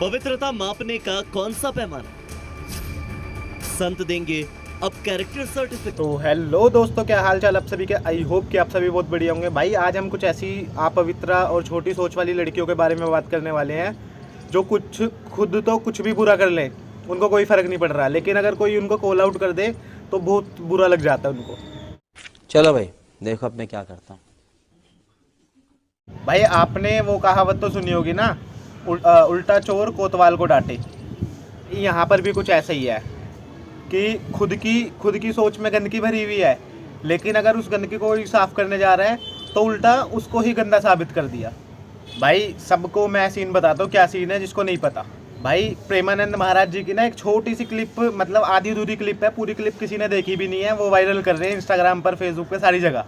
पवित्रता मापने का कौन सा पैमाना? संत देंगे अब कैरेक्टर सर्टिफिकेट। चलो भाई देखो अब मैं क्या करता हूँ। भाई आपने वो कहावत तो सुनी होगी ना, उल्टा चोर कोतवाल को डांटे। यहाँ पर भी कुछ ऐसा ही है कि खुद की सोच में गंदगी भरी हुई है, लेकिन अगर उस गंदगी को साफ करने जा रहा है तो उल्टा उसको ही गंदा साबित कर दिया। भाई सबको मैं सीन बताता हूँ, क्या सीन है जिसको नहीं पता। भाई प्रेमानंद महाराज जी की ना एक छोटी सी क्लिप, मतलब आधी अधूरी क्लिप है, पूरी क्लिप किसी ने देखी भी नहीं है, वो वायरल कर रहे हैं इंस्टाग्राम पर, फेसबुक पे, सारी जगह,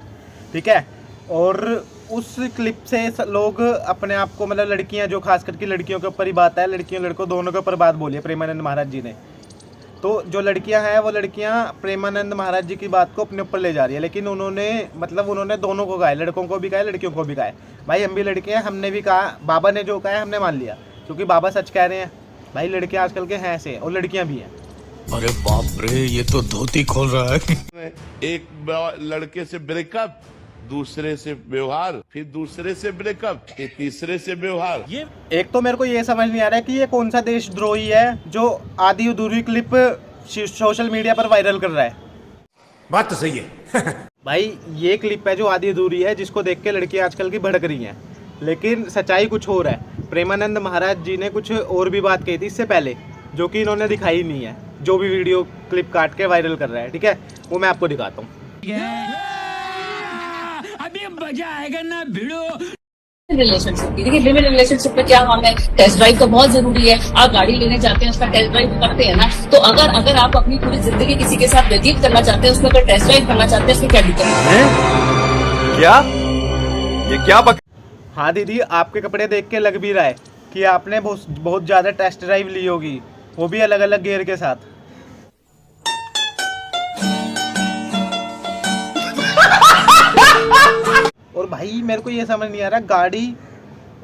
ठीक है। और उस क्लिप से लोग अपने आप को, मतलब लड़कियां, जो खास करके लड़कियों के ऊपर ही बात है, लड़कियों लड़कों दोनों के ऊपर बात बोली है प्रेमानंद महाराज जी ने। तो जो लड़कियां हैं वो लड़कियां प्रेमानंद महाराज जी की बात को अपने ऊपर ले जा रही है, लेकिन उन्होंने दोनों को कहा है, लड़कों को भी कहा है, लड़कियों को भी कहा है। भाई हम भी लड़के हैं, हमने भी कहा, बाबा ने जो कहा है हमने मान लिया, क्योंकि बाबा सच कह रहे हैं। भाई लड़के आजकल के हैं ऐसे, और लड़कियां भी हैं। अरे बाप रे, ये तो धोती खोल रहा है। एक लड़के से ब्रेकअप, दूसरे से व्यवहार, फिर दूसरे से ब्रेकअप, फिर तीसरे से व्यवहार। ये एक तो मेरे को ये समझ नहीं आ रहा है कि ये कौन सा देशद्रोही है जो आधी अधूरी क्लिप सोशल मीडिया पर वायरल कर रहा है। बात तो सही है। भाई ये क्लिप है जो आधी अधूरी है, जिसको देख के लड़कियां आजकल की भड़क रही हैं, लेकिन सच्चाई कुछ और है। प्रेमानंद महाराज जी ने कुछ और भी बात कही थी इससे पहले, जो कि इन्होंने दिखाई नहीं है, जो भी वीडियो क्लिप काट के वायरल कर रहा है, ठीक है, वो मैं आपको दिखाता हूँ। अभी मजा आएगा ना भिड़ो। रिलेशनशिप की, देखिए लिव इन रिलेशनशिप में क्या हम है, टेस्ट ड्राइव तो बहुत जरूरी है। आप गाड़ी लेने जाते हैं, उसका टेस्ट ड्राइव करते हैं ना, तो अगर आप अपनी पूरी जिंदगी किसी के साथ व्यतीत करना चाहते हैं, उसमें अगर टेस्ट ड्राइव करना चाहते हैं, उसमें क्या दिक्कत है? क्या ये क्या हाँ दीदी, आपके कपड़े देख के लग भी रहा है कि आपने बहुत ज्यादा टेस्ट ड्राइव ली होगी, वो भी अलग अलग गियर के साथ। और भाई मेरे को ये समझ नहीं आ रहा, गाड़ी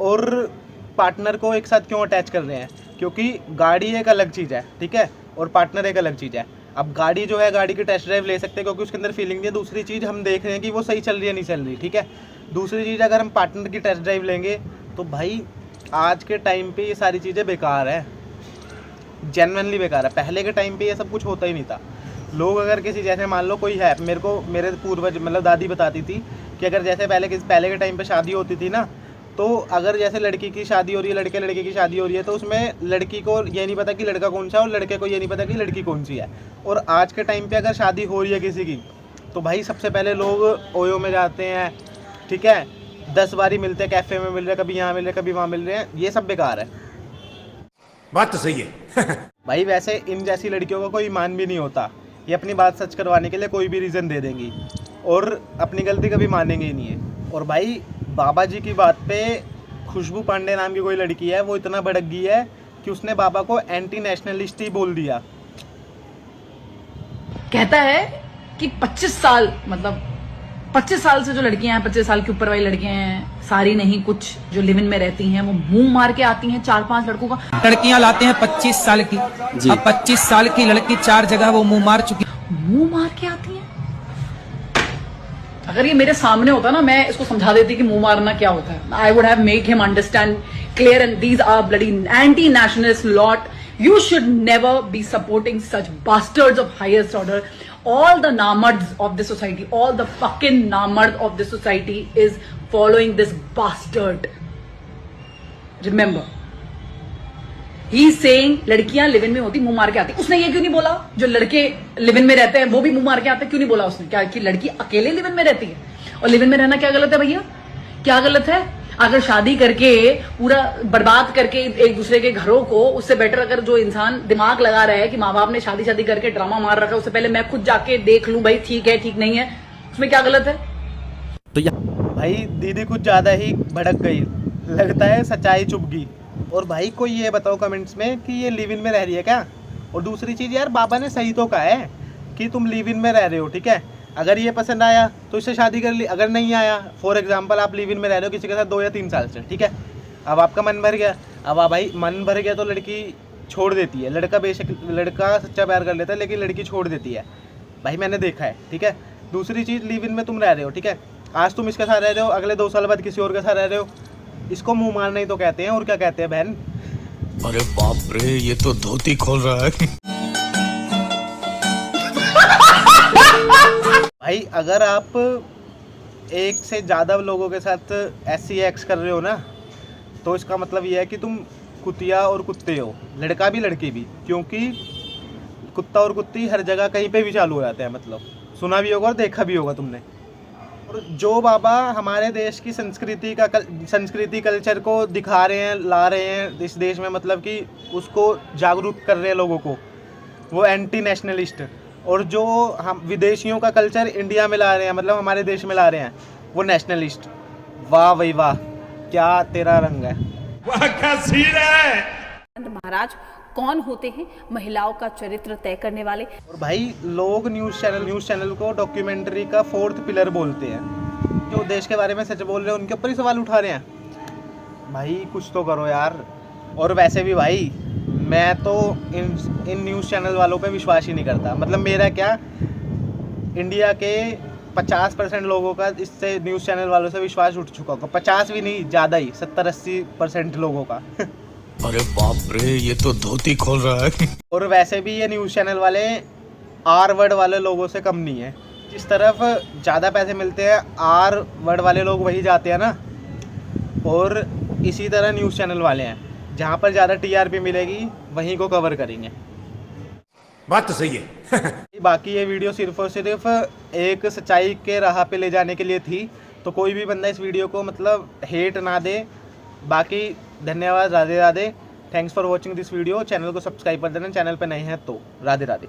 और पार्टनर को एक साथ क्यों अटैच कर रहे हैं, क्योंकि गाड़ी एक अलग चीज़ है, ठीक है, और पार्टनर एक अलग चीज़ है। अब गाड़ी जो है, गाड़ी की टेस्ट ड्राइव ले सकते हैं क्योंकि उसके अंदर फीलिंग नहीं है। दूसरी चीज़ हम देख रहे हैं कि वो सही चल रही है नहीं चल रही, ठीक है। दूसरी चीज़, अगर हम पार्टनर की टेस्ट ड्राइव लेंगे तो भाई आज के टाइम पे ये सारी चीज़ें बेकार है, जेन्युइनली बेकार है। पहले के टाइम पे ये सब कुछ होता ही नहीं था। लोग अगर किसी, जैसे मान लो कोई है, मेरे पूर्वज, मतलब दादी बताती थी कि अगर जैसे पहले के टाइम पे शादी होती थी ना, तो अगर जैसे लड़की की शादी हो रही है, लड़के की शादी हो रही है, तो उसमें लड़की को ये नहीं पता कि लड़का कौन सा है, और लड़के को ये नहीं पता कि लड़की कौन सी है। और आज के टाइम पे अगर शादी हो रही है किसी की, तो भाई सबसे पहले लोग ओयो में जाते हैं, ठीक है, 10 बारी मिलते हैं, कैफ़े में मिल रहे हैं, कभी यहाँ मिल रहे हैं, कभी वहाँ मिल रहे हैं, ये सब बेकार है। बात तो सही है। भाई वैसे इन जैसी लड़कियों का कोई ईमान भी नहीं होता, ये अपनी बात सच करवाने के लिए कोई भी रीज़न दे देंगी और अपनी गलती कभी मानेंगे ही नहीं है। और भाई बाबा जी की बात पे खुशबू पांडे नाम की कोई लड़की है, वो इतना भड़क गई है कि उसने बाबा को एंटी नेशनलिस्ट ही बोल दिया। कहता है कि 25 साल, मतलब 25 साल से जो लड़कियां हैं, 25 साल के ऊपर वाली लड़कियां हैं, सारी नहीं, कुछ जो लिव इन में रहती हैं, वो मुंह मार के आती हैं 4-5 लड़कों का। लड़कियां लाते हैं 25 साल की, अब 25 साल की लड़की 4 जगह वो मुंह मार चुकी, मुंह मार के आती हैं। अगर ये मेरे सामने होता ना, मैं इसको समझा देती कि मुंह मारना क्या होता है। I would have made him understand clear, and these are bloody anti nationalist lot. You should never be supporting such bastards of highest order. All the namards of this society, all the fucking namards of this society is following this bastard. Remember, he is saying लड़कियां live in में होती मुंह मार के आती। उसने ये क्यों नहीं बोला जो लड़के लिव इन में रहते हैं वो भी मुंह मार के आते हैं? क्यों नहीं बोला उसने? क्या कि लड़की अकेले लिव इन में रहती है? और लिव इन में रहना क्या गलत है भैया? क्या गलत है? अगर शादी करके पूरा बर्बाद करके एक दूसरे के घरों को, उससे बेटर अगर जो इंसान दिमाग लगा रहा है कि माँ बाप ने शादी करके ड्रामा मार रखा है, उससे पहले मैं खुद जाके देख लूं भाई ठीक है ठीक नहीं है, उसमें क्या गलत है? तो भाई दीदी कुछ ज्यादा ही भड़क गई, लगता है सच्चाई चुप गई। और भाई कोई ये बताओ कमेंट्स में कि ये लिव इन में रह रही है क्या? और दूसरी चीज यार, बाबा ने सही तो कहा है कि तुम लिव इन में रह रहे हो, ठीक है, अगर ये पसंद आया तो इससे शादी कर ली, अगर नहीं आया, फॉर एग्जांपल आप लिव इन में रह रहे हो किसी के साथ 2 या 3 साल से, ठीक है, अब आपका मन भर गया, अब भाई मन भर गया तो लड़की छोड़ देती है, लड़का सच्चा प्यार कर लेता है लेकिन लड़की छोड़ देती है, भाई मैंने देखा है, ठीक है। दूसरी चीज़, लिव इन में तुम रह रहे हो, ठीक है, आज तुम इसके साथ रह रहे हो, अगले 2 साल बाद किसी और के साथ रह रहे हो, इसको मुंह मारना ही तो कहते हैं, और क्या कहते हैं बहन। अरे बाप रे, ये तो धोती खोल रहा है। भाई अगर आप एक से ज़्यादा लोगों के साथ ऐसी एक्स कर रहे हो ना, तो इसका मतलब ये है कि तुम कुतिया और कुत्ते हो, लड़का भी लड़की भी, क्योंकि कुत्ता और कुत्ती हर जगह कहीं पे भी चालू हो जाते हैं, मतलब सुना भी होगा और देखा भी होगा तुमने। और जो बाबा हमारे देश की संस्कृति कल्चर को दिखा रहे हैं, ला रहे हैं इस देश में, मतलब कि उसको जागरूक कर रहे हैं लोगों को, वो एंटी नेशनलिस्ट, और जो हम विदेशियों का कल्चर इंडिया में ला रहे हैं, मतलब हमारे देश में ला रहे हैं, वो नेशनलिस्ट। वाह भाई वाह, क्या तेरा रंग है। महाराज कौन होते हैं महिलाओं का चरित्र तय करने वाले? और भाई लोग न्यूज़ चैनल को डॉक्यूमेंट्री का 4th पिलर बोलते हैं, जो देश के बारे में सच बोल रहे हैं उनके ऊपर ही सवाल उठा रहे हैं। भाई कुछ तो करो यार। और वैसे भी भाई मैं तो इन न्यूज़ चैनल वालों पे विश्वास ही नहीं करता, मतलब मेरा क्या, इंडिया के 50% लोगों का इससे न्यूज़ चैनल वालों से विश्वास उठ चुका होगा, 50 भी नहीं, ज़्यादा ही, 70-80% लोगों का। अरे बाप रे, ये तो धोती खोल रहा है। और वैसे भी ये न्यूज़ चैनल वाले आर वर्ड वाले लोगों से कम नहीं है, जिस तरफ ज़्यादा पैसे मिलते हैं आर वर्ड वाले लोग वही जाते हैं ना, और इसी तरह न्यूज़ चैनल वाले हैं, जहाँ पर ज़्यादा TRP मिलेगी वहीं को कवर करेंगे। बात तो सही है। बाकी ये वीडियो सिर्फ और सिर्फ एक सच्चाई के राह पे ले जाने के लिए थी, तो कोई भी बंदा इस वीडियो को मतलब हेट ना दे। बाकी धन्यवाद, Radhe Radhe, thanks for watching this video. Channel को सब्सक्राइब कर देना, चैनल पे नए हैं तो। राधे राधे।